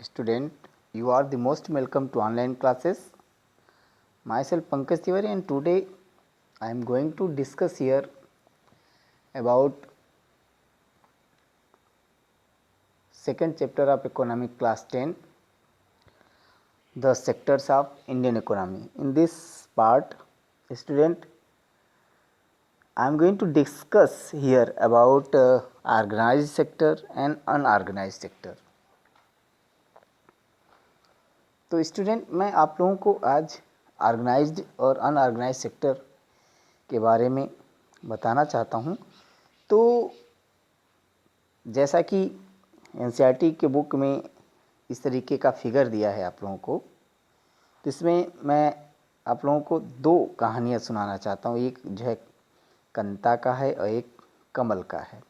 Student, you are the most welcome to online classes. Myself Pankaj Tiwari, and today I am going to discuss here about second chapter of economic class 10, the sectors of Indian economy. In this part, student, I am going to discuss here about organized sector and unorganized sector. तो student, मैं आप लोगों को आज organised और unorganised sector के बारे में बताना चाहता हूं। तो जैसा कि एनसीईआरटी के बुक में इस तरीके का फिगर दिया है आप लोगों को, तो इसमें मैं आप लोगों को दो कहानियां सुनाना चाहता हूं। एक जो है कंता का है और एक कमल का है।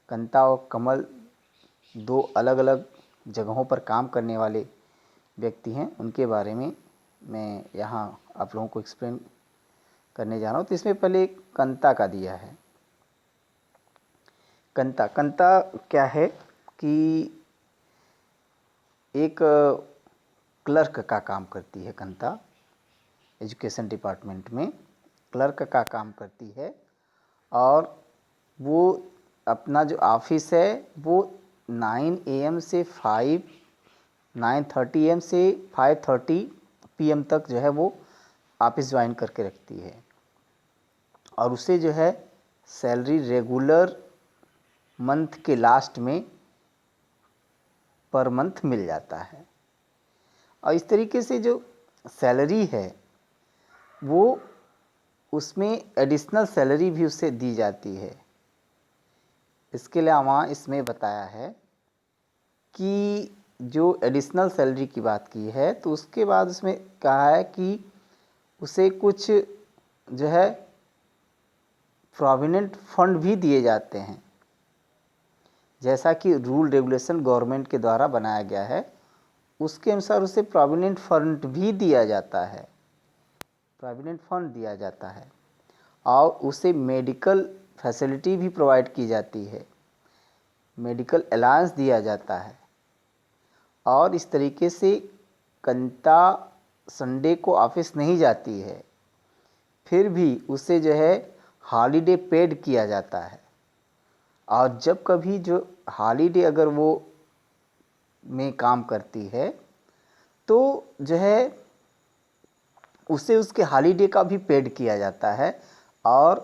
कंता और कमल दो अलग अलग जगहों पर काम करने वाले व्यक्ति हैं, उनके बारे में मैं यहाँ आप लोगों को एक्सप्लेन करने जा रहा हूँ। तो इसमें पहले कंता का दिया है। कंता क्या है कि एक क्लर्क का काम करती है। कंता एजुकेशन डिपार्टमेंट में क्लर्क का काम करती है और वो अपना जो ऑफिस है वो 9 AM से 9:30 AM से 5:30 PM तक जो है वो ऑफिस ज्वाइन करके रखती है और उसे जो है सैलरी रेगुलर मंथ के लास्ट में पर मंथ मिल जाता है। और इस तरीके से जो सैलरी है वो उसमें एडिशनल सैलरी भी उसे दी जाती है। इसके अलावा इसमें बताया है कि जो एडिशनल सैलरी की बात की है तो उसके बाद उसमें कहा है कि उसे कुछ जो है प्रोविडेंट फंड भी दिए जाते हैं। जैसा कि रूल रेगुलेशन गवर्नमेंट के द्वारा बनाया गया है उसके अनुसार उसे प्रोविडेंट फंड भी दिया जाता है। प्रोविडेंट फंड दिया जाता है और उसे मेडिकल फैसिलिटी भी प्रोवाइड की जाती है, मेडिकल अलाउंस दिया जाता है। और इस तरीके से कंता संडे को ऑफिस नहीं जाती है, फिर भी उसे जो है हॉलीडे पेड किया जाता है। और जब कभी जो हॉलीडे अगर वो में काम करती है तो जो है उसे उसके हॉलीडे का भी पेड किया जाता है और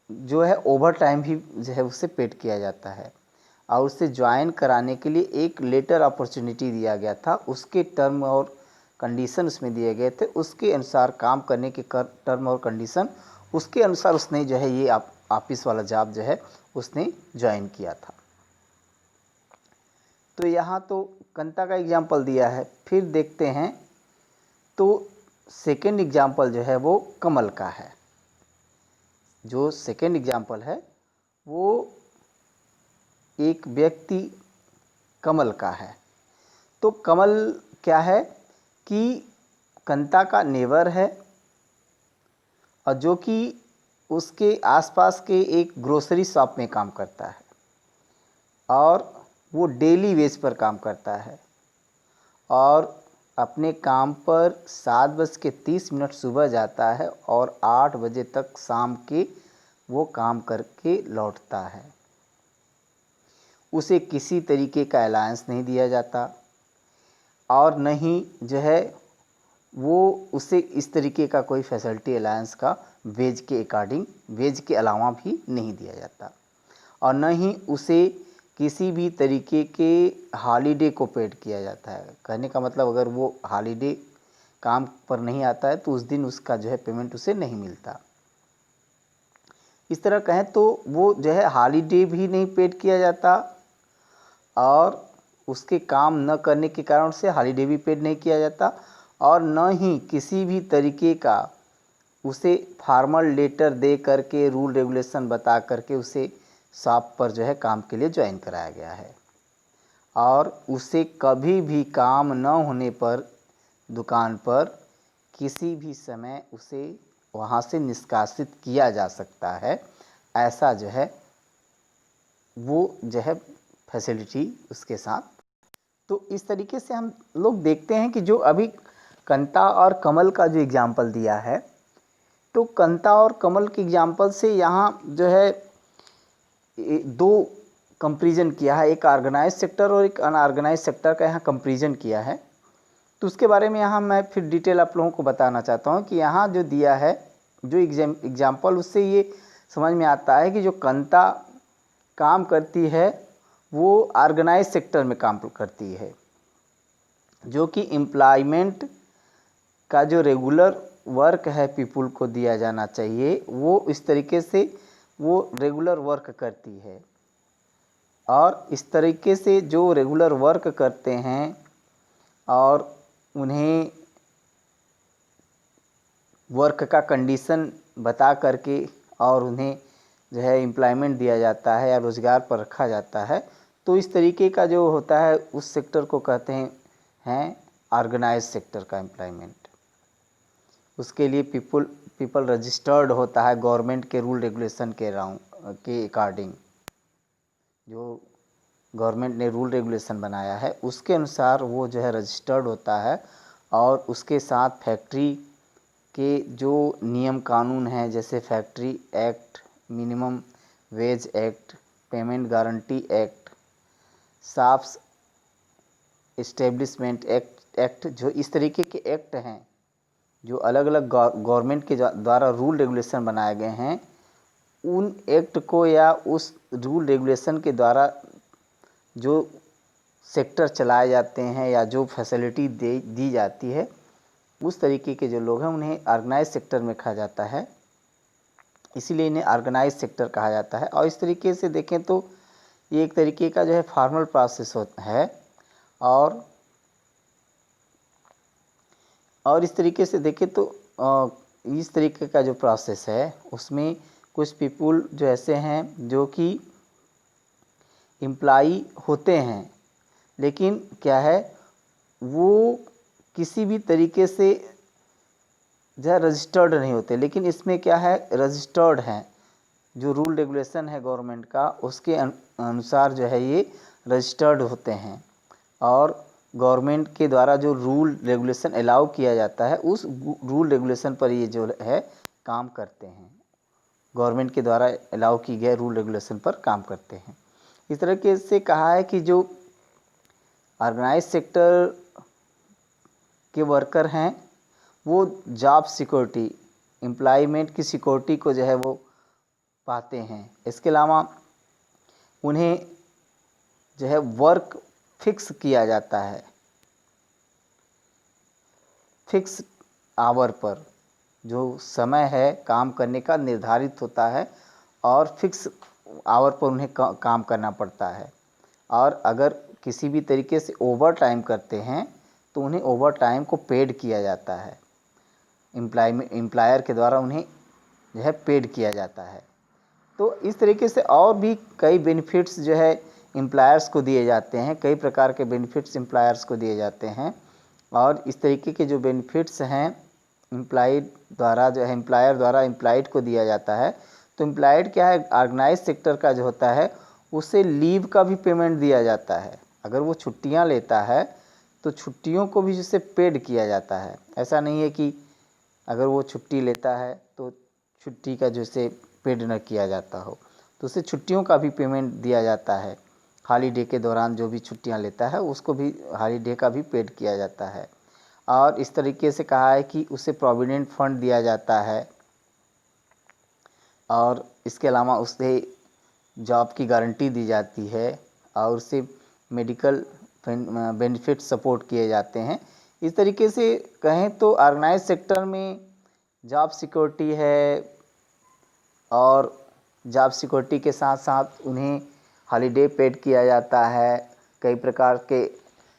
जो है ओवर टाइम भी जो है उसे पेड किया जाता है। और उसे ज्वाइन कराने के लिए एक लेटर अपॉर्चुनिटी दिया गया था, उसके टर्म और कंडीशन उसमें दिए गए थे। उसके अनुसार काम करने के टर्म और कंडीशन उसके अनुसार उसने जो है ये ऑफिस वाला जॉब जो है उसने ज्वाइन किया था। तो यहाँ तो कंता का एग्जाम्पल दिया है। फिर देखते हैं तो सेकेंड एग्जाम्पल जो है वो कमल का है। जो सेकेंड एग्जाम्पल है वो एक व्यक्ति कमल का है। तो कमल क्या है कि कंता का नेबर है और जो कि उसके आसपास के एक ग्रोसरी शॉप में काम करता है और वो डेली वेज पर काम करता है और अपने काम पर 7:30 सुबह जाता है और 8 बजे तक शाम के वो काम करके लौटता है। उसे किसी तरीके का अलायंस नहीं दिया जाता और न ही जो है वो उसे इस तरीके का कोई फैसिलिटी अलायंस का वेज के अकॉर्डिंग, वेज के अलावा भी नहीं दिया जाता। और न ही उसे किसी भी तरीके के हॉलीडे को पेड किया जाता है। कहने का मतलब अगर वो हॉलीडे काम पर नहीं आता है तो उस दिन उसका जो है पेमेंट उसे नहीं मिलता। इस तरह कहें तो वो जो है हॉलीडे भी नहीं पेड किया जाता और उसके काम न करने के कारण से हॉलीडे भी पेड नहीं किया जाता और न ही किसी भी तरीके का उसे फॉर्मल लेटर दे करके, रूल रेगुलेशन बता करके उसे शॉप पर जो है काम के लिए ज्वाइन कराया गया है। और उसे कभी भी काम न होने पर दुकान पर किसी भी समय उसे वहाँ से निष्कासित किया जा सकता है। ऐसा जो है वो जो है फैसिलिटी उसके साथ। तो इस तरीके से हम लोग देखते हैं कि जो अभी कंता और कमल का जो एग्जाम्पल दिया है, तो कंता और कमल के एग्जाम्पल से यहाँ जो है दो कंपेरिजन किया है, एक ऑर्गेनाइज सेक्टर और एक अनऑर्गेनाइज सेक्टर का यहाँ कंपेरिजन किया है। तो उसके बारे में यहाँ मैं फिर डिटेल आप लोगों को बताना चाहता हूँ कि यहाँ जो दिया है जो एग्जाम्पल, उससे ये समझ में आता है कि जो कंता काम करती है वो ऑर्गेनाइज सेक्टर में काम करती है, जो कि एम्प्लॉयमेंट का जो रेगुलर वर्क है पीपुल को दिया जाना चाहिए, वो इस तरीके से वो रेगुलर वर्क करती है। और इस तरीके से जो रेगुलर वर्क करते हैं और उन्हें वर्क का कंडीशन बता करके और उन्हें जो है एम्प्लॉयमेंट दिया जाता है या रोज़गार पर रखा जाता है, तो इस तरीके का जो होता है उस सेक्टर को कहते हैं ऑर्गेनाइज सेक्टर का एम्प्लॉयमेंट। उसके लिए पीपल रजिस्टर्ड होता है गवर्नमेंट के रूल रेगुलेशन के अकॉर्डिंग। जो गवर्नमेंट ने रूल रेगुलेशन बनाया है उसके अनुसार वो जो है रजिस्टर्ड होता है, और उसके साथ फैक्ट्री के जो नियम कानून हैं, जैसे factory act, minimum wage act, payment guarantee act, shops establishment act, जो इस तरीके के एक्ट हैं जो अलग अलग गवर्नमेंट के द्वारा रूल रेगुलेशन बनाए गए हैं, उन एक्ट को या उस रूल रेगुलेशन के द्वारा जो सेक्टर चलाए जाते हैं या जो फैसिलिटी दी जाती है, उस तरीके के जो लोग हैं उन्हें ऑर्गेनाइज सेक्टर में कहा जाता है। इसीलिए इन्हें ऑर्गेनाइज सेक्टर कहा जाता है। और इस तरीके से देखें तो ये एक तरीके का जो है फॉर्मल प्रोसेस है, और इस तरीके से देखें तो इस तरीके का जो प्रोसेस है उसमें कुछ पीपुल जो ऐसे हैं जो कि एम्प्लॉई होते हैं, लेकिन क्या है वो किसी भी तरीके से जो है रजिस्टर्ड नहीं होते, लेकिन इसमें क्या है रजिस्टर्ड हैं। जो रूल रेगुलेशन है गवर्नमेंट का उसके अनुसार जो है ये रजिस्टर्ड होते हैं, और गवर्नमेंट के द्वारा जो रूल रेगुलेशन अलाउ किया जाता है उस रूल रेगुलेशन पर ये जो है काम करते हैं, गवर्नमेंट के द्वारा अलाउ की गए रूल रेगुलेशन पर काम करते हैं। इस तरह से कहा है कि जो ऑर्गेनाइज सेक्टर के वर्कर हैं वो जॉब सिक्योरिटी, एम्प्लॉयमेंट की सिक्योरिटी को जो है वो पाते हैं। इसके अलावा उन्हें जो है वर्क फिक्स किया जाता है, फिक्स आवर पर जो समय है काम करने का निर्धारित होता है, और फिक्स आवर पर उन्हें काम करना पड़ता है। और अगर किसी भी तरीके से ओवर टाइम करते हैं तो उन्हें ओवर टाइम को पेड किया जाता है, एम्प्लॉयर के द्वारा उन्हें जो है पेड किया जाता है। तो इस तरीके से और भी कई बेनिफिट्स जो है एम्प्लॉयर्स को दिए जाते हैं, कई प्रकार के बेनिफिट्स एम्प्लॉयर्स को दिए जाते हैं। और इस तरीके के जो बेनिफिट्स हैं एम्प्लॉयड द्वारा जो है एम्प्लॉयर द्वारा एम्प्लॉयड को दिया जाता है, तो एम्प्लॉयड क्या है ऑर्गेनाइज सेक्टर का जो होता है उसे लीव का भी पेमेंट दिया जाता है। अगर वो छुट्टियां लेता है तो छुट्टियों को भी जिससे पेड किया जाता है। ऐसा नहीं है कि अगर वो छुट्टी लेता है तो छुट्टी का जैसे पेड न किया जाता हो, तो उसे छुट्टियों का भी पेमेंट दिया जाता है। हॉलीडे के दौरान जो भी छुट्टियां लेता है उसको भी हॉलीडे का भी पेड किया जाता है। और इस तरीके से कहा है कि उसे प्रोविडेंट फंड दिया जाता है, और इसके अलावा उसे जॉब की गारंटी दी जाती है, और उसे मेडिकल बेनिफिट सपोर्ट किए जाते हैं। इस तरीके से कहें तो ऑर्गेनाइज सेक्टर में जॉब सिक्योरिटी है, और जॉब सिक्योरिटी के साथ साथ उन्हें हॉलीडे पेड किया जाता है, कई प्रकार के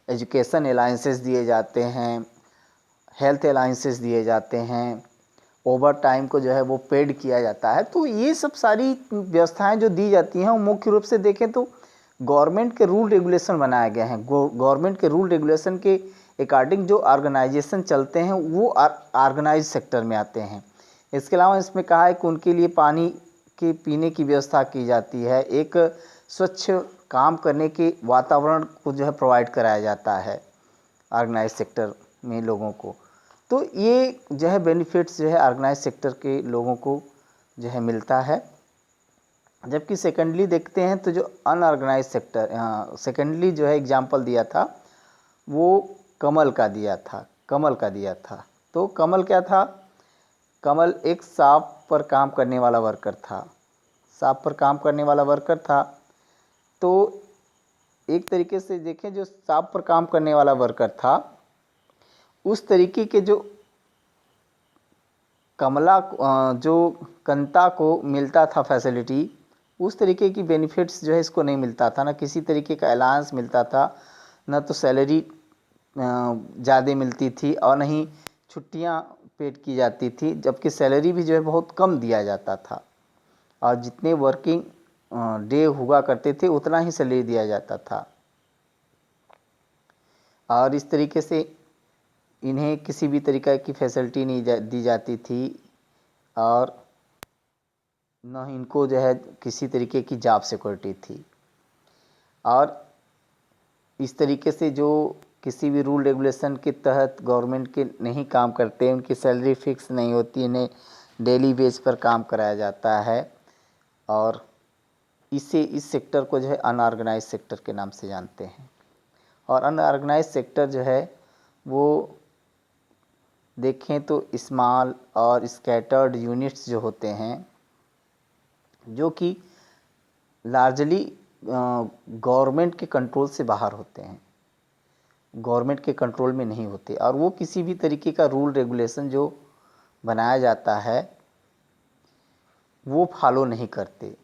एजुकेशन अलाउंसेस दिए जाते हैं, हेल्थ अलाउंसेस दिए जाते हैं, ओवर टाइम को जो है वो पेड किया जाता है। तो ये सब सारी व्यवस्थाएं जो दी जाती हैं वो मुख्य रूप से देखें तो गवर्नमेंट के रूल रेगुलेशन बनाए गए हैं। गवर्नमेंट के रूल रेगुलेशन के अकॉर्डिंग जो ऑर्गेनाइजेशन चलते हैं वो ऑर्गेनाइज सेक्टर में आते हैं। इसके अलावा इसमें कहा है कि उनके लिए पानी के पीने की व्यवस्था की जाती है, एक स्वच्छ काम करने के वातावरण को जो है प्रोवाइड कराया जाता है ऑर्गेनाइज सेक्टर में लोगों को। तो ये जो है बेनिफिट्स जो है ऑर्गेनाइज सेक्टर के लोगों को जो है मिलता है। जबकि सेकेंडली देखते हैं तो जो अनऑर्गेनाइज सेक्टर, सेकेंडली जो है एग्जाम्पल दिया था वो कमल का दिया था। तो कमल क्या था? कमल एक शॉप पर काम करने वाला वर्कर था। तो एक तरीके से देखें, जो शॉप पर काम करने वाला वर्कर था, उस तरीके के जो जो कंता को मिलता था फैसिलिटी, उस तरीके की बेनिफिट्स जो है इसको नहीं मिलता था। ना किसी तरीके का अलाउंस मिलता था, ना तो सैलरी ज़्यादा मिलती थी, और ना ही छुट्टियाँ पेड की जाती थी। जबकि सैलरी भी जो है बहुत कम दिया जाता था, और जितने वर्किंग डे हुआ करते थे उतना ही सैलरी दिया जाता था। और इस तरीके से इन्हें किसी भी तरीक़ा की फैसिलिटी नहीं दी जाती थी, और न ही इनको जो है किसी तरीके की जॉब सिक्योरिटी थी। और इस तरीके से जो किसी भी रूल रेगुलेशन के तहत गवर्नमेंट के नहीं काम करते, उनकी सैलरी फिक्स नहीं होती, इन्हें डेली बेस पर काम कराया जाता है, और इस सेक्टर को जो है अनऑर्गेनाइज सेक्टर के नाम से जानते हैं। और अनऑर्गेनाइज सेक्टर जो है वो देखें तो स्मॉल और स्कैटर्ड यूनिट्स जो होते हैं, जो कि लार्जली गवर्नमेंट के कंट्रोल से बाहर होते हैं, गवर्नमेंट के कंट्रोल में नहीं होते, और वो किसी भी तरीके का रूल रेगुलेशन जो बनाया जाता है वो फॉलो नहीं करते,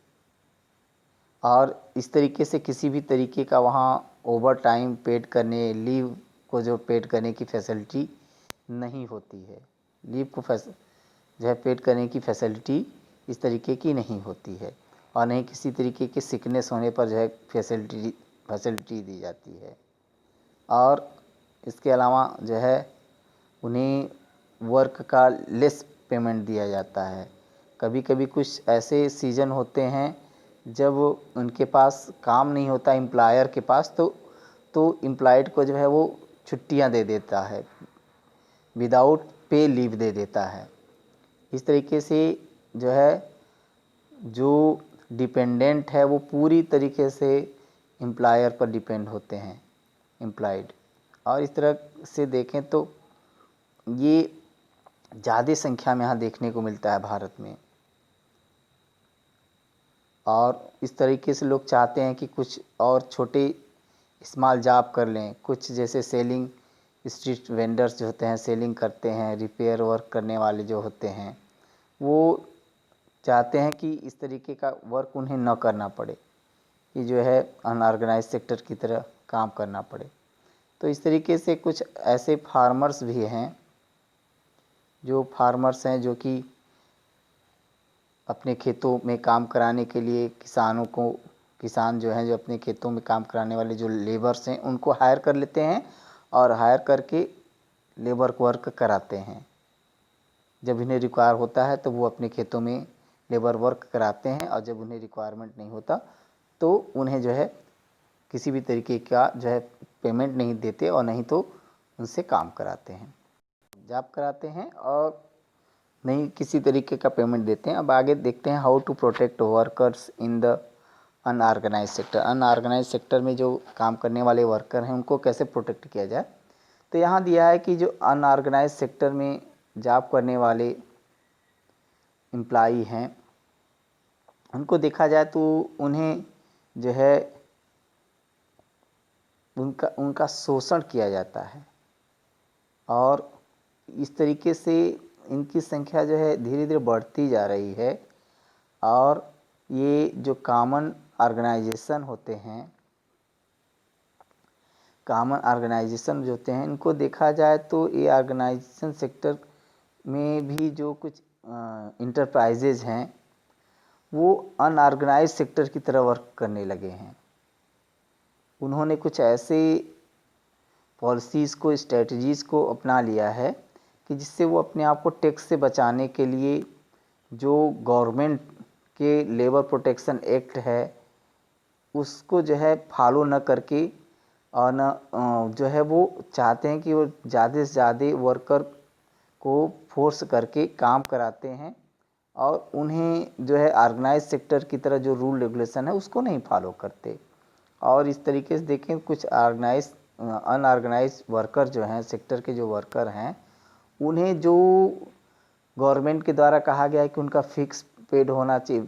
और इस तरीके से किसी भी तरीके का वहाँ ओवर टाइम पेड करने, लीव को जो पेड करने की फैसिलिटी नहीं होती है। लीव को जो है पेड करने की फैसिलिटी इस तरीके की नहीं होती है, और नहीं किसी तरीके के सिकनेस होने पर जो है फैसिलिटी दी जाती है। और इसके अलावा जो है उन्हें वर्क का लेस पेमेंट दिया जाता है। कभी कभी कुछ ऐसे सीज़न होते हैं जब उनके पास काम नहीं होता एम्प्लॉयर के पास, तो एम्प्लॉयड को जो है वो छुट्टियां दे देता है, विदाउट पे लीव दे देता है। इस तरीके से जो है जो डिपेंडेंट है वो पूरी तरीके से एम्प्लॉयर पर डिपेंड होते हैं, एम्प्लॉयड। और इस तरह से देखें तो ये ज़्यादा संख्या में यहाँ देखने को मिलता है भारत में। और इस तरीके से लोग चाहते हैं कि कुछ और छोटे स्मॉल जॉब कर लें, कुछ जैसे सेलिंग, स्ट्रीट वेंडर्स जो होते हैं सेलिंग करते हैं, रिपेयर वर्क करने वाले जो होते हैं, वो चाहते हैं कि इस तरीके का वर्क उन्हें न करना पड़े, कि जो है अनऑर्गेनाइज सेक्टर की तरह काम करना पड़े। तो इस तरीके से कुछ ऐसे फार्मर्स भी हैं जो कि अपने खेतों में काम कराने के लिए किसान जो हैं, जो अपने खेतों में काम कराने वाले जो लेबर्स हैं उनको हायर कर लेते हैं, और हायर करके लेबर वर्क कराते हैं। जब इन्हें रिक्वायर होता है तो वो अपने खेतों में लेबर वर्क कराते हैं, और जब उन्हें रिक्वायरमेंट नहीं होता तो उन्हें जो है किसी भी तरीके का जो है पेमेंट नहीं देते, और नहीं तो उनसे काम कराते हैं, जॉब कराते हैं, और नहीं किसी तरीके का पेमेंट देते हैं। अब आगे देखते हैं how to protect workers in the unorganised sector. Unorganised sector में जो काम करने वाले वर्कर हैं उनको कैसे प्रोटेक्ट किया जाए। तो यहाँ दिया है कि जो अनऑर्गेनाइज सेक्टर में जॉब करने वाले एम्प्लॉई हैं उनको देखा जाए तो उन्हें जो है उनका शोषण किया जाता है, और इस तरीके से इनकी संख्या जो है धीरे धीरे बढ़ती जा रही है। और ये जो कॉमन ऑर्गेनाइजेशन होते हैं, कॉमन ऑर्गेनाइजेशन जो होते हैं, इनको देखा जाए तो ये ऑर्गेनाइजेशन सेक्टर में भी जो कुछ इंटरप्राइजेज हैं वो अनऑर्गेनाइज सेक्टर की तरह वर्क करने लगे हैं। उन्होंने कुछ ऐसे पॉलिसीज़ को, स्ट्रेटजीज़ को अपना लिया है कि जिससे वो अपने आप को टैक्स से बचाने के लिए जो गवर्नमेंट के लेबर प्रोटेक्शन एक्ट है उसको जो है फॉलो न करके और न जो है वो चाहते हैं कि वो ज़्यादा से ज़्यादा वर्कर को फोर्स करके काम कराते हैं और उन्हें जो है ऑर्गेनाइज सेक्टर की तरह जो रूल रेगुलेशन है उसको नहीं फॉलो करते। और इस तरीके से देखें कुछ ऑर्गेनाइज अनऑर्गेनाइज वर्कर जो हैं, सेक्टर के जो वर्कर हैं, उन्हें जो गवर्नमेंट के द्वारा कहा गया है कि उनका फिक्स पेड होना चाहिए,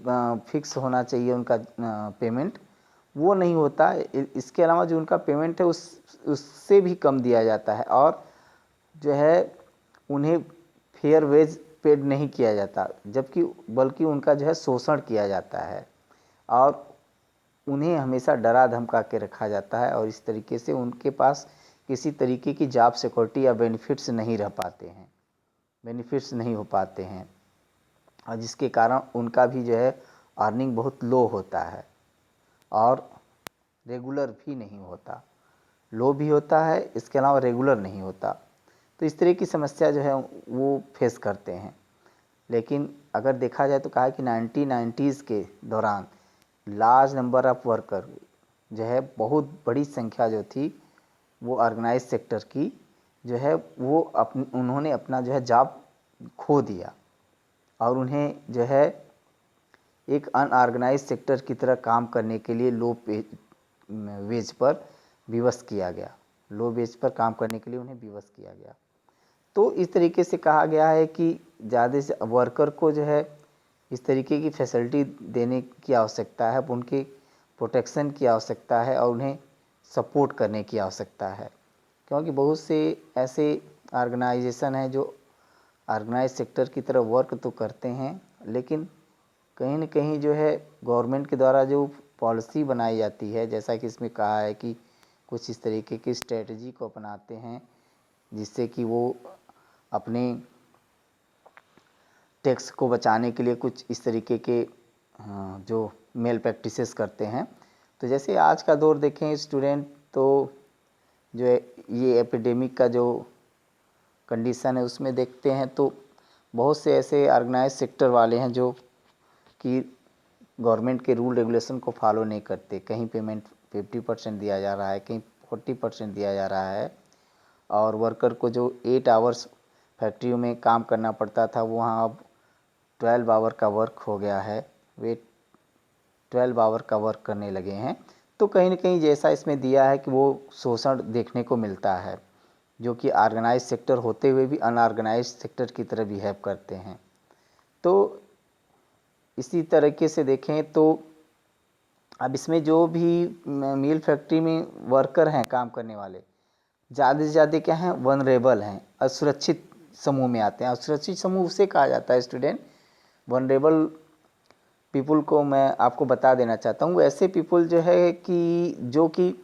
फिक्स होना चाहिए उनका पेमेंट, वो नहीं होता। इसके अलावा जो उनका पेमेंट है उससे भी कम दिया जाता है और जो है उन्हें फेयर वेज पेड नहीं किया जाता, जबकि बल्कि उनका जो है शोषण किया जाता है और उन्हें हमेशा डरा धमका के रखा जाता है और इस तरीके से उनके पास किसी तरीके की जॉब सिक्योरिटी या बेनिफिट्स नहीं रह पाते हैं, बेनिफिट्स नहीं हो पाते हैं और जिसके कारण उनका भी जो है अर्निंग बहुत लो होता है और रेगुलर भी नहीं होता, लो भी होता है, इसके अलावा रेगुलर नहीं होता। तो इस तरह की समस्या जो है वो फेस करते हैं। लेकिन अगर देखा जाए तो कहा कि 1990s के दौरान लार्ज नंबर ऑफ वर्कर जो है बहुत बड़ी संख्या जो थी वो ऑर्गेनाइज सेक्टर की जो है वो उन्होंने अपना जो है जॉब खो दिया और उन्हें जो है एक अनऑर्गेनाइज सेक्टर की तरह काम करने के लिए लो वेज पर विवश किया गया, लो वेज पर काम करने के लिए उन्हें विवश किया गया। तो इस तरीके से कहा गया है कि ज़्यादा से वर्कर को जो है इस तरीके की फैसिलिटी देने की आवश्यकता है, उनके प्रोटेक्शन की आवश्यकता है और उन्हें सपोर्ट करने की आवश्यकता है, क्योंकि बहुत से ऐसे ऑर्गेनाइजेशन हैं जो ऑर्गेनाइज सेक्टर की तरह वर्क तो करते हैं लेकिन कहीं न कहीं जो है गवर्नमेंट के द्वारा जो पॉलिसी बनाई जाती है, जैसा कि इसमें कहा है कि कुछ इस तरीके की स्ट्रेटजी को अपनाते हैं जिससे कि वो अपने टैक्स को बचाने के लिए कुछ इस तरीके के जो मेल प्रैक्टिसेस करते हैं। तो जैसे आज का दौर देखें स्टूडेंट, तो जो है ये एपिडेमिक का जो कंडीशन है उसमें देखते हैं तो बहुत से ऐसे ऑर्गेनाइज सेक्टर वाले हैं जो कि गवर्नमेंट के रूल रेगुलेशन को फॉलो नहीं करते। कहीं पेमेंट 50% दिया जा रहा है, कहीं 40% दिया जा रहा है और वर्कर को जो 8 आवर्स फैक्ट्रियों में काम करना पड़ता था वो वहाँ अब 12 आवर का वर्क हो गया है, वे 12 आवर का वर्क करने लगे हैं। तो कहीं न कहीं जैसा इसमें दिया है कि वो शोषण देखने को मिलता है जो कि ऑर्गेनाइज सेक्टर होते हुए भी अनऑर्गेनाइज सेक्टर की तरह बिहेव करते हैं। तो इसी तरीके से देखें तो अब इसमें जो भी मिल फैक्ट्री में वर्कर हैं काम करने वाले, ज़्यादा से ज़्यादा क्या हैं, वनरेबल हैं, असुरक्षित समूह में आते हैं। असुरक्षित समूह उसे कहा जाता है स्टूडेंट, वनरेबल पीपल को मैं आपको बता देना चाहता हूँ। ऐसे पीपल जो है कि जो कि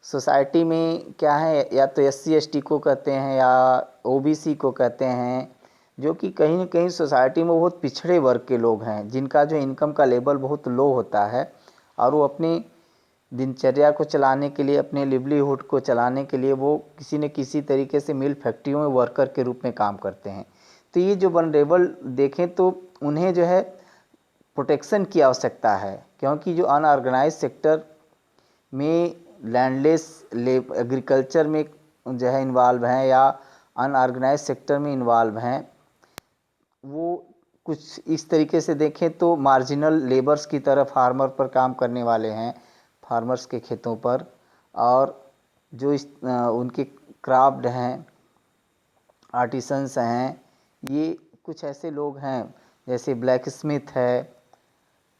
सोसाइटी में क्या है, या तो SC ST को कहते हैं या OBC को कहते हैं, जो कि कहीं न कहीं सोसाइटी में बहुत पिछड़े वर्ग के लोग हैं जिनका जो इनकम का लेवल बहुत लो होता है और वो अपनी दिनचर्या को चलाने के लिए, अपने लिवलीहुड को चलाने के लिए वो किसी न किसी तरीके से मिल फैक्ट्रियों में वर्कर के रूप में काम करते हैं। तो ये जो वनरेबल देखें तो उन्हें जो है प्रोटेक्शन की आवश्यकता है, क्योंकि जो अनऑर्गेनाइज सेक्टर में लैंडलेस एग्रीकल्चर में जो है इन्वॉल्व हैं या अनऑर्गेनाइज सेक्टर में इन्वॉल्व हैं, वो कुछ इस तरीके से देखें तो मार्जिनल लेबर्स की तरह फार्मर पर काम करने वाले हैं, फार्मर्स के खेतों पर, और जो उनके क्राफ्ट हैं, आर्टिसंस हैं, ये कुछ ऐसे लोग हैं जैसे ब्लैक स्मिथ है,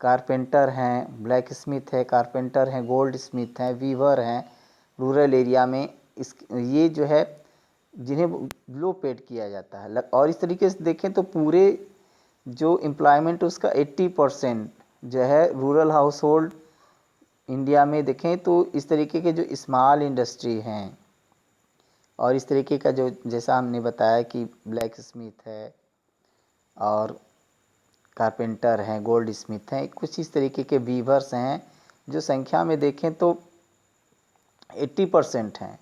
कारपेंटर हैं, ब्लैक स्मिथ है, कारपेंटर हैं, गोल्ड स्मिथ हैं, वीवर हैं, रूरल एरिया में ये जो है जिन्हें लो पेड किया जाता है। और इस तरीके से देखें तो पूरे जो एम्प्लॉयमेंट उसका 80% जो है रूरल हाउस होल्ड इंडिया में देखें तो इस तरीके के जो स्मॉल इंडस्ट्री हैं और इस तरीके का जो जैसा हमने बताया कि ब्लैक स्मिथ है और कारपेंटर हैं, गोल्ड स्मिथ हैं, कुछ इस तरीके के वीवर्स हैं जो संख्या में देखें तो 80% हैं,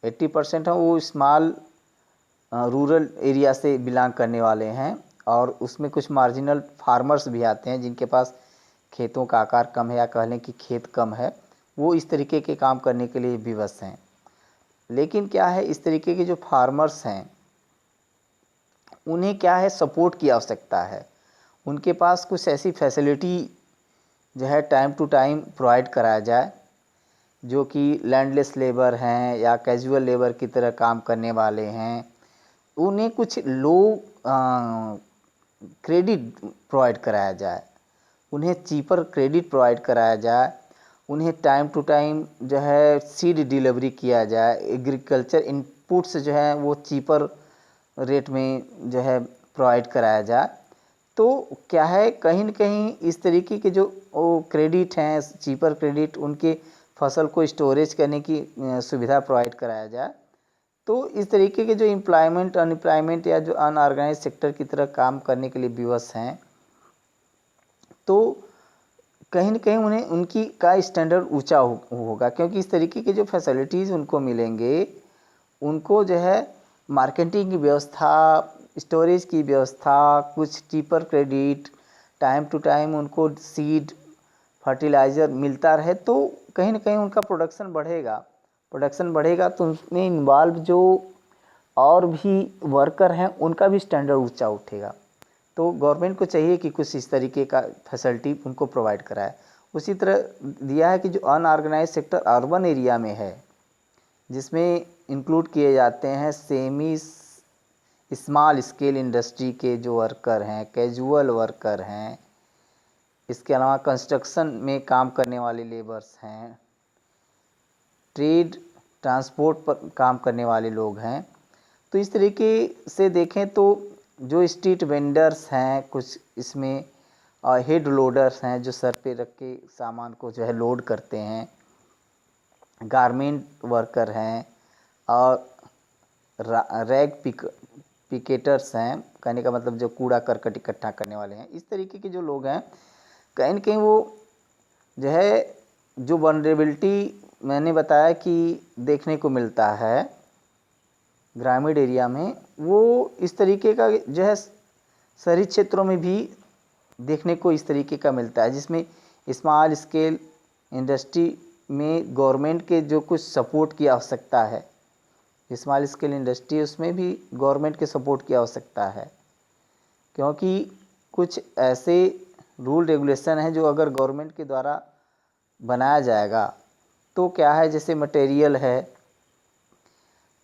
80% हैं वो स्मॉल रूरल एरिया से बिलोंग करने वाले हैं। और उसमें कुछ मार्जिनल फार्मर्स भी आते हैं जिनके पास खेतों का आकार कम है या कह लें कि खेत कम है, वो इस तरीके के काम करने के लिए विवश हैं। लेकिन क्या है, इस तरीके के जो फार्मर्स हैं उन्हें क्या है, सपोर्ट की आवश्यकता है। उनके पास कुछ ऐसी फैसिलिटी जो है टाइम टू टाइम प्रोवाइड कराया जाए, जो कि लैंडलेस लेबर हैं या कैजुअल लेबर की तरह काम करने वाले हैं, उन्हें कुछ लो क्रेडिट प्रोवाइड कराया जाए, उन्हें चीपर क्रेडिट प्रोवाइड कराया जाए, उन्हें टाइम टू टाइम जो है सीड डिलीवरी किया जाए, एग्रीकल्चर इनपुट्स जो है वो चीपर रेट में जो है प्रोवाइड कराया जाए। तो क्या है, कहीं न कहीं इस तरीके के जो वो क्रेडिट हैं, चीपर क्रेडिट, उनके फसल को स्टोरेज करने की सुविधा प्रोवाइड कराया जाए। तो इस तरीके के जो एम्प्लॉयमेंट, अनएम्प्लॉयमेंट या जो अनऑर्गेनाइज सेक्टर की तरह काम करने के लिए विवश हैं, तो कहीं न कहीं उन्हें उनकी का स्टैंडर्ड ऊंचा होगा, क्योंकि इस तरीके की जो फैसिलिटीज़ उनको मिलेंगे, उनको जो है मार्केटिंग की व्यवस्था, स्टोरेज की व्यवस्था, कुछ cheaper credit, time to time उनको सीड फर्टिलाइज़र मिलता रहे, तो कहीं न कहीं उनका प्रोडक्शन बढ़ेगा तो उसमें इन्वॉल्व जो और भी वर्कर हैं उनका भी स्टैंडर्ड ऊंचा उठेगा। तो गवर्नमेंट को चाहिए कि कुछ इस तरीके का फैसिलिटी उनको प्रोवाइड कराए। उसी तरह दिया है कि जो अनऑर्गेनाइज सेक्टर अर्बन एरिया में है, जिसमें इंक्लूड किए जाते हैं सेमी स्मॉल स्केल इंडस्ट्री के जो वर्कर हैं, कैजुअल वर्कर हैं, इसके अलावा कंस्ट्रक्शन में काम करने वाले लेबर्स हैं, ट्रेड ट्रांसपोर्ट पर काम करने वाले लोग हैं। तो इस तरीके से देखें तो जो स्ट्रीट वेंडर्स हैं, कुछ इसमें हेड लोडर्स हैं जो सर पे रख के सामान को जो है लोड करते हैं, गारमेंट वर्कर हैं, और रैग पिकेटर्स हैं, कहने का मतलब जो कूड़ा करकट इकट्ठा करने वाले हैं। इस तरीके के जो लोग हैं, कहीं न कहीं वो जो है जो वनरेबिलिटी मैंने बताया कि देखने को मिलता है ग्रामीण एरिया में, वो इस तरीके का जो है शहरी क्षेत्रों में भी देखने को इस तरीके का मिलता है, जिसमें स्मॉल स्केल इंडस्ट्री में गवर्नमेंट के जो कुछ सपोर्ट की आवश्यकता है, स्मॉल स्केल इंडस्ट्री उसमें भी गवर्नमेंट के सपोर्ट की आवश्यकता है, क्योंकि कुछ ऐसे रूल रेगुलेशन हैं जो अगर गवर्नमेंट के द्वारा बनाया जाएगा तो क्या है, जैसे मटेरियल है,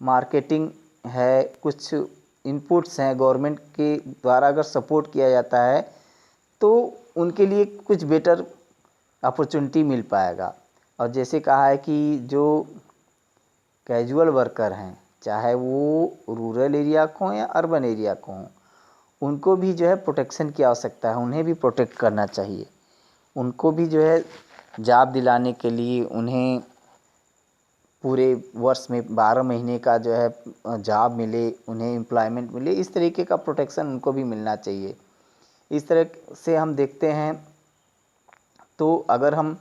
मार्केटिंग है, कुछ इनपुट्स हैं, गवर्नमेंट के द्वारा अगर सपोर्ट किया जाता है तो उनके लिए कुछ बेटर अपॉर्चुनिटी मिल पाएगा। और जैसे कहा है कि जो कैजुअल वर्कर हैं, चाहे वो रूरल एरिया को हों या अर्बन एरिया को हों, उनको भी जो है प्रोटेक्शन की आवश्यकता है, उन्हें भी प्रोटेक्ट करना चाहिए। उनको भी जो है जॉब दिलाने के लिए उन्हें पूरे वर्ष में 12 महीने का जो है जॉब मिले, उन्हें एम्प्लॉयमेंट मिले, इस तरीके का प्रोटेक्शन उनको भी मिलना चाहिए। इस तरह से हम देखते हैं तो अगर हम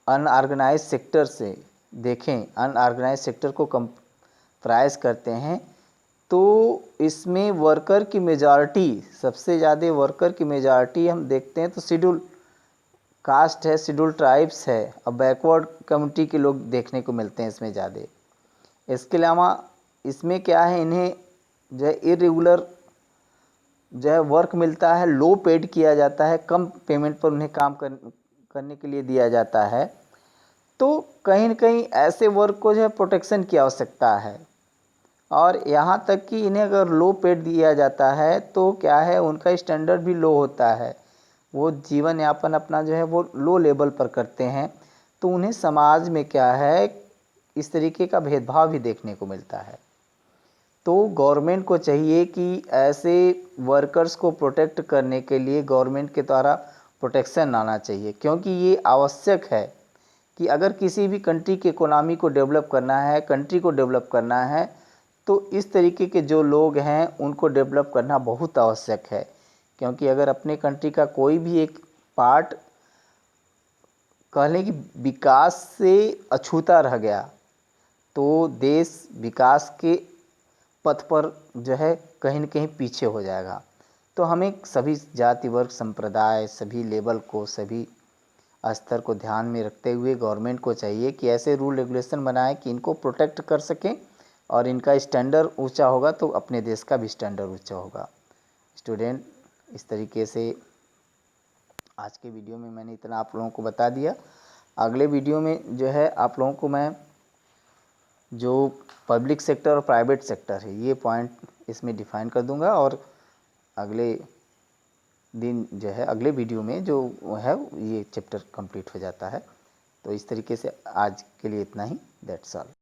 अनऑर्गेनाइज सेक्टर से देखें, अनऑर्गेनाइज सेक्टर को कंप्राइज करते हैं, तो इसमें वर्कर की मेजॉरिटी, सबसे ज़्यादा वर्कर की मेजॉरिटी हम देखते हैं तो शेड्यूल कास्ट है, शेड्यूल ट्राइब्स है, और बैकवर्ड कम्युनिटी के लोग देखने को मिलते हैं इसमें ज़्यादा। इसके अलावा इसमें क्या है, इन्हें जो है इरेगुलर जो है वर्क मिलता है, लो पेड किया जाता है, कम पेमेंट पर उन्हें काम करने के लिए दिया जाता है। तो कहीं न कहीं ऐसे वर्क को जो है प्रोटेक्शन की आवश्यकता है, और यहाँ तक कि इन्हें अगर लो पेड दिया जाता है तो क्या है, उनका स्टैंडर्ड भी लो होता है, वो जीवन यापन अपना जो है वो लो लेवल पर करते हैं, तो उन्हें समाज में क्या है इस तरीके का भेदभाव भी देखने को मिलता है। तो गवर्नमेंट को चाहिए कि ऐसे वर्कर्स को प्रोटेक्ट करने के लिए गवर्नमेंट के द्वारा प्रोटेक्शन आना चाहिए, क्योंकि ये आवश्यक है कि अगर किसी भी कंट्री की इकोनॉमी को डेवलप करना है, कंट्री को डेवलप करना है, तो इस तरीके के जो लोग हैं उनको डेवलप करना बहुत आवश्यक है। क्योंकि अगर अपने कंट्री का कोई भी एक पार्ट कह लें कि विकास से अछूता रह गया, तो देश विकास के पथ पर जो है कहीं न कहीं पीछे हो जाएगा। तो हमें सभी जाति वर्ग संप्रदाय, सभी लेवल को, सभी स्तर को ध्यान में रखते हुए गवर्नमेंट को चाहिए कि ऐसे रूल रेगुलेशन बनाए कि इनको प्रोटेक्ट कर सकें, और इनका स्टैंडर्ड ऊंचा होगा तो अपने देश का भी स्टैंडर्ड ऊंचा होगा। स्टूडेंट, इस तरीके से आज के वीडियो में मैंने इतना आप लोगों को बता दिया। अगले वीडियो में जो है आप लोगों को मैं जो पब्लिक सेक्टर और प्राइवेट सेक्टर है ये पॉइंट इसमें डिफाइन कर दूंगा, और अगले दिन जो है अगले वीडियो में जो है ये चैप्टर कंप्लीट हो जाता है। तो इस तरीके से आज के लिए इतना ही। That's all.